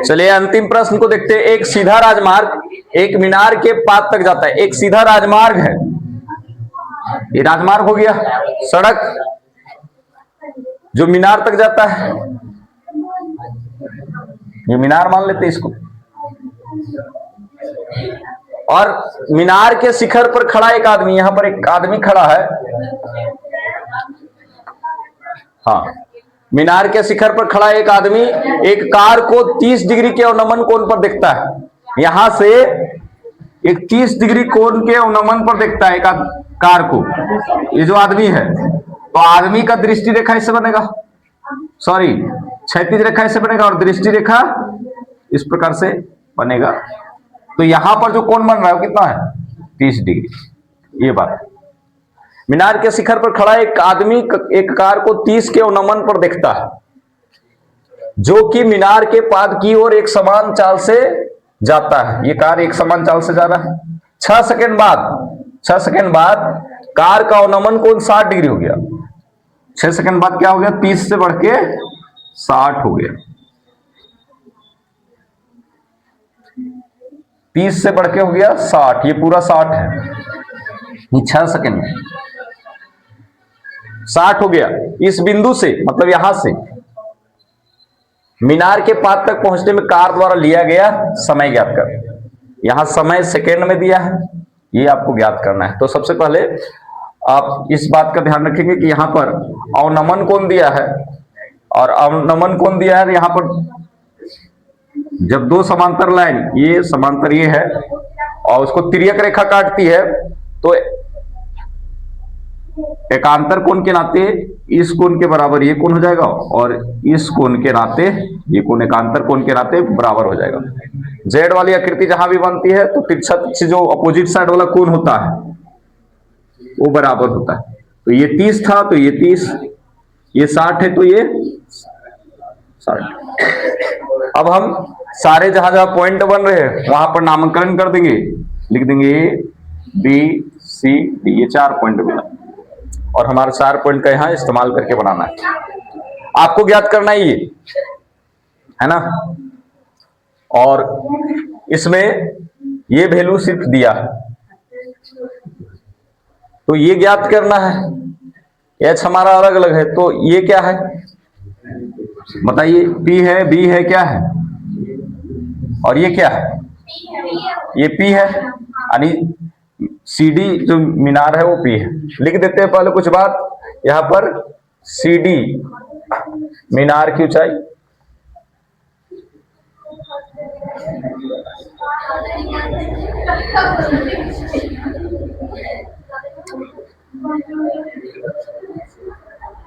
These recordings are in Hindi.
चलिए अंतिम प्रश्न को देखते हैं। एक सीधा राजमार्ग एक मीनार के पाद तक जाता है। एक सीधा राजमार्ग है, ये राजमार्ग हो गया। सड़क जो मीनार तक जाता है, ये मीनार मान लेते हैं इसको। और मीनार के शिखर पर खड़ा एक आदमी, यहां पर एक आदमी खड़ा है। हाँ, मीनार के शिखर पर खड़ा एक आदमी एक कार को 30 डिग्री के अवनमन कोण पर देखता है। यहां से एक 30 डिग्री कोण के अवनमन पर देखता है एक कार को, ये जो आदमी है। तो आदमी का दृष्टि रेखा इससे बनेगा, सॉरी क्षैतिज रेखा इससे बनेगा और दृष्टि रेखा इस प्रकार से बनेगा। तो यहां पर जो कोण बन रहा है वो कितना है? 30 डिग्री। ये बात, मीनार के शिखर पर खड़ा एक आदमी एक कार को 30 के अवनमन पर देखता है, जो कि मीनार के पाद की ओर एक समान चाल से जाता है। ये कार एक समान चाल से जा रहा है। 6 सेकंड बाद कार का अवनमन कोण 60 डिग्री हो गया। 6 सेकंड बाद क्या हो गया? 30 से बढ़ के 60 हो गया। 30 से बढ़ के हो गया 60। ये पूरा 60 है, ये 6 सेकंड में 60 हो गया। इस बिंदु से, मतलब यहां से मीनार के पाद तक पहुंचने में कार द्वारा लिया गया समय ज्ञात कर। यहां समय सेकंड में दिया है, ये आपको ज्ञात करना है। तो सबसे पहले आप इस बात का ध्यान रखेंगे कि यहां पर अवनमन कोण दिया है, और अवनमन कोण दिया है यहां पर जब दो समांतर लाइन, ये समांतर ये है और उसको तिर्यक रेखा काटती है, तो एकांतर कोण के नाते इस कोण के बराबर ये कोण हो जाएगा, और इस कोण के नाते ये कोण एकांतर कोण के नाते बराबर हो जाएगा। जेड वाली आकृति जहां भी बनती है तो तिरछा से जो अपोजिट साइड वाला कोण होता है वो बराबर होता है। तो ये 30 था तो ये 30, ये 60 है तो ये 60। अब हम सारे जहां जहां पॉइंट बन रहे हैं वहां पर नामकरण कर देंगे, लिख देंगे ए बी सी डी, ये 4 पॉइंट मिला, और हमारे 4 पॉइंट का यहां इस्तेमाल करके बनाना है। आपको ज्ञात करना ही ये है ना। और इसमें ये वैल्यू सिर्फ दिया है, तो ये ज्ञात करना है। एच हमारा अलग अलग है, तो ये क्या है बताइए? पी है, बी है, क्या है, और ये क्या है? ये पी है, यानी सी डी जो मीनार है वो पी है। लिख देते हैं पहले कुछ बात। यहां पर सी डी मीनार की ऊंचाई,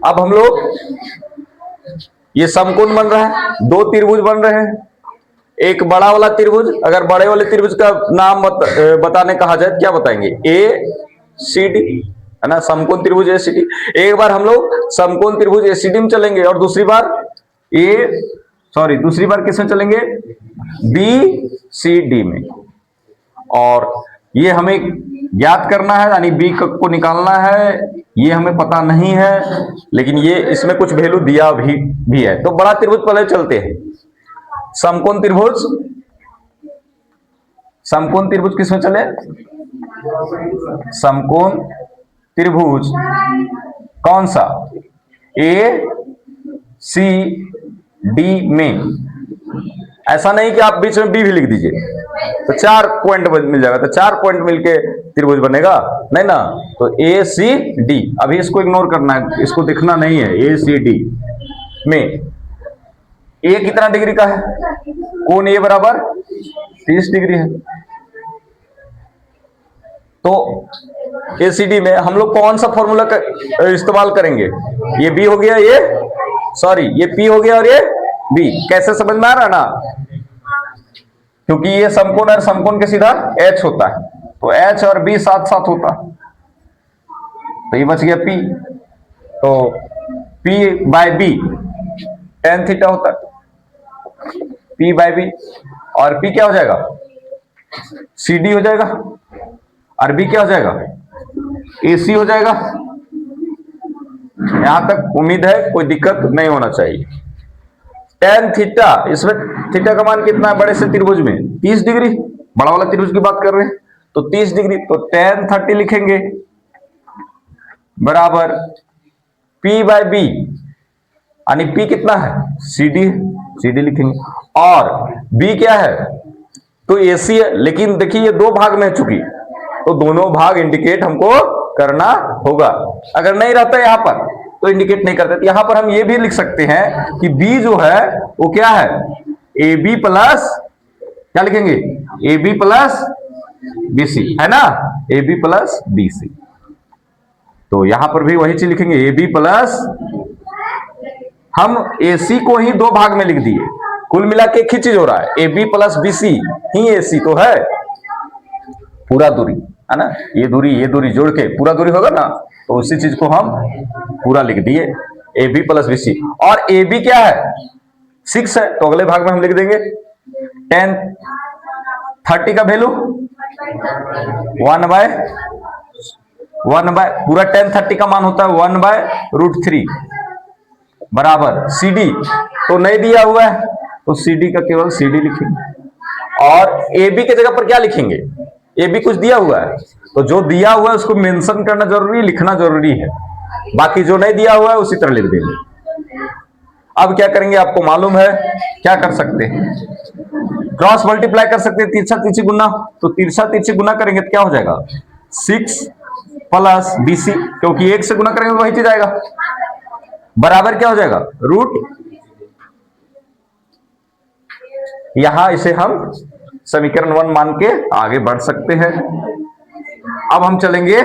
अब हम लोग ये समकोण बन रहा है, 2 त्रिभुज बन रहे हैं। एक बड़ा वाला त्रिभुज, अगर बड़े वाले त्रिभुज का नाम बताने कहा जाए क्या बताएंगे? ए सी डी, है ना, समकोण त्रिभुज ए सी डी। एक बार हम लोग समकोण त्रिभुज ए सी डी में चलेंगे और दूसरी बार दूसरी बार किसमें चलेंगे? बी सी डी में। और ये हमें ज्ञात करना है, यानी बी को निकालना है। ये हमें पता नहीं है, लेकिन ये इसमें कुछ वैल्यू दिया भी है। तो बड़ा त्रिभुज पहले चलते हैं। समकोण त्रिभुज, समकोण त्रिभुज किसमें चले? समकोण त्रिभुज कौन सा? ए सी डी में। ऐसा नहीं कि आप बीच में बी भी लिख दीजिए तो 4 पॉइंट मिल जाएगा, तो 4 पॉइंट मिलके त्रिभुज बनेगा, नहीं ना। तो ए सी डी, अभी इसको इग्नोर करना है, इसको दिखना नहीं है। ए सी डी में ए कितना डिग्री का है? कोण ए बराबर 30 डिग्री है। तो एसीडी में हम लोग कौन सा फॉर्मूला का इस्तेमाल करेंगे? ये बी हो गया, ये पी हो गया और ये बी। कैसे समझ में आ रहा ना? क्योंकि ये समकोण और समकोण के सीधा एच होता है, तो एच और बी साथ साथ होता है, तो ये बच गया पी। तो P by B tan theta होता है, पी बाय बी। और पी क्या हो जाएगा? सी डी हो जाएगा, और बी क्या हो जाएगा? ए सी हो जाएगा। यहां तक उम्मीद है कोई दिक्कत नहीं होना चाहिए। टेन थीटा, इसमें थीटा का मान कितना है बड़े से त्रिभुज में 30 डिग्री, बड़ा वाला त्रिभुज की बात कर रहे हैं तो 30 डिग्री, तो टेन 30 लिखेंगे बराबर P बाय बी, यानी P कितना है CD, CD लिखेंगे, और B क्या है तो AC है, लेकिन देखिए ये दो भाग में है चुकी, तो दोनों भाग इंडिकेट हमको करना होगा। अगर नहीं रहता यहां पर तो इंडिकेट नहीं करते, तो यहां पर हम ये भी लिख सकते हैं कि B जो है वो क्या है AB प्लस, क्या लिखेंगे AB प्लस BC है ना, AB प्लस BC, तो यहां पर भी वही चीज लिखेंगे AB प्लस, हम AC को ही दो भाग में लिख दिए, कुल मिला के एक ही चीज हो रहा है, AB प्लस BC ही AC तो है, पूरा दूरी है ना, ये दूरी जोड़ के पूरा दूरी होगा ना, तो उसी चीज को हम पूरा लिख दिए AB प्लस BC, और AB क्या है 6 है, तो अगले भाग में हम लिख देंगे 10 30 का वैल्यू 1 बाय पूरा 10 30 का मान होता है 1/√3 बराबर CD, तो नहीं दिया हुआ है तो CD का केवल CD लिखेंगे, और AB की जगह पर क्या लिखेंगे, AB कुछ दिया हुआ है तो जो दिया हुआ है उसको मेंशन करना जरूरी, लिखना जरूरी है, बाकी जो नहीं दिया हुआ है उसी तरह लिख देंगे। अब क्या करेंगे आपको मालूम है, क्या कर सकते हैं, क्रॉस मल्टीप्लाई कर सकते हैं, तिरछा तिरछी गुना, तो तिरछा तिरछी गुना करेंगे तो क्या हो जाएगा 6 प्लस BC, क्योंकि 1 से गुना करेंगे वही चीज आएगा, बराबर क्या हो जाएगा रूट, यहां इसे हम समीकरण 1 मान के आगे बढ़ सकते हैं। अब हम चलेंगे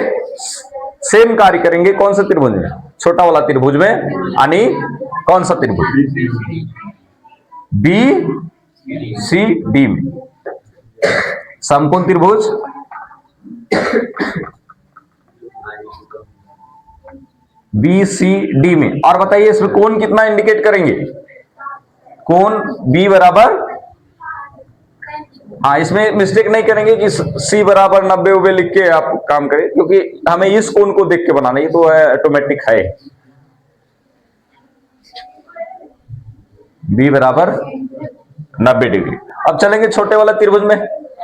सेम कार्य करेंगे कौन सा त्रिभुज में, छोटा वाला त्रिभुज में, यानी कौन सा त्रिभुज BCD में, समकोण त्रिभुज BCD में, और बताइए इसमें कोण कितना इंडिकेट करेंगे, कोण B बराबर, हाँ इसमें मिस्टेक नहीं करेंगे कि C बराबर 90 लिख के आप काम करें, क्योंकि हमें इस कोण को देख के बनाना, ये तो है ऑटोमेटिक है, B बराबर 90 डिग्री। अब चलेंगे छोटे वाला त्रिभुज में,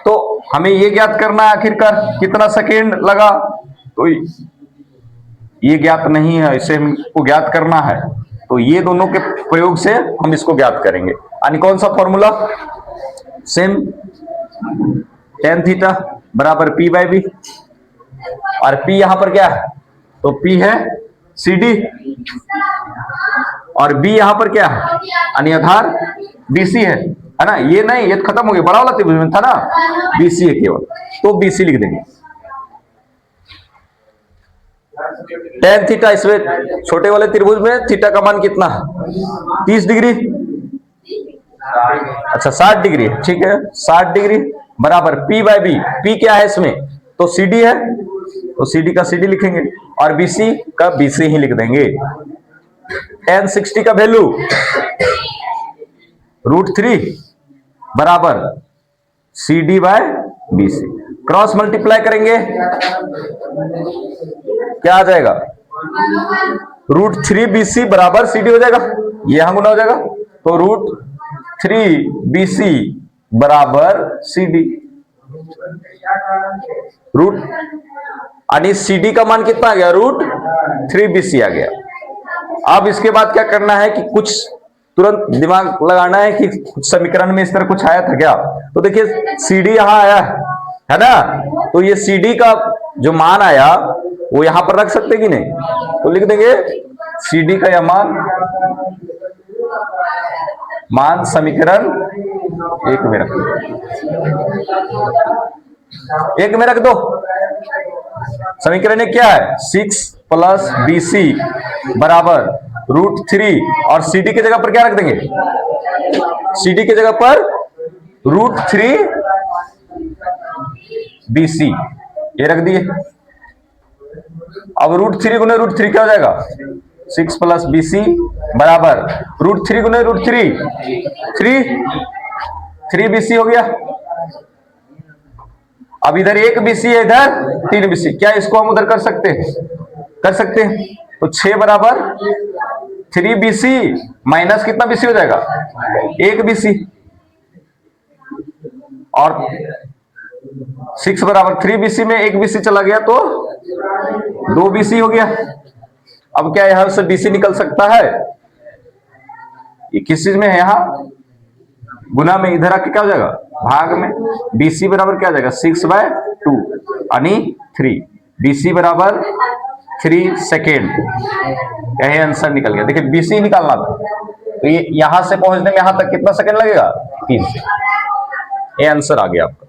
तो हमें ये ज्ञात करना है आखिरकार कितना सेकेंड लगा, तो ये ज्ञात नहीं है, इसे हमको ज्ञात करना है, तो ये दोनों के प्रयोग से हम इसको ज्ञात करेंगे, यानी कौन सा फॉर्मूला, सेम tan थीटा बराबर P बाय बी, और P यहां पर क्या है तो P है CD, और B यहां पर क्या है यानी आधार BC है ना, ये नहीं, ये खत्म हो गया, बड़ा वाला त्रिभुज में था ना, BC है केवल, तो BC लिख देंगे। tan थीटा, इसमें छोटे वाले त्रिभुज में थीटा का मान कितना है 30 डिग्री, अच्छा 60 डिग्री, ठीक है 60 डिग्री बराबर P बाय बी, P क्या है इसमें तो CD है, तो CD का CD लिखेंगे, और BC का BC ही लिख देंगे। tan 60 का वैल्यू √3 बराबर CD by BC, cross multiply करेंगे क्या आ जाएगा √3 BC बराबर CD हो जाएगा, ये यहां गुना हो जाएगा, तो √3 BC बराबर CD, रूट यानी CD का मान कितना आ गया √3 BC आ गया। अब इसके बाद क्या करना है कि कुछ तुरंत दिमाग लगाना है कि समीकरण में इस तरह कुछ आया था क्या, तो देखिए CD यहां आया है ना, तो ये CD का जो मान आया वो यहां पर रख सकते कि नहीं, तो लिख देंगे CD का यह मान समीकरण 1 में रख दो, समीकरण 1 क्या है 6 प्लस BC बराबर √3, और CD की जगह पर क्या रख देंगे, CD की जगह पर √3 BC ये रख दिए। अब √3 गुने √3 क्या हो जाएगा 6 प्लस BC बराबर √3 गुने √3 3 BC हो गया। अब इधर 1 BC है, इधर 3 BC, क्या इसको हम उधर कर सकते हैं, तो 6 बराबर 3BC माइनस कितना BC हो जाएगा, 1BC, और 6 बराबर 3BC में 1BC चला गया तो 2BC हो गया। अब क्या यहां से BC निकल सकता है, ये किस चीज में है, यहां गुना में, इधर आके क्या हो जाएगा भाग में। BC बराबर क्या हो जाएगा 6/2 यानी 3, BC बराबर 3 सेकेंड। यही आंसर निकल गया। देखिए BC निकालना था तो ये यहां से पहुंचने में यहां तक कितना सेकंड लगेगा, 3। ये आंसर आ गया आपका।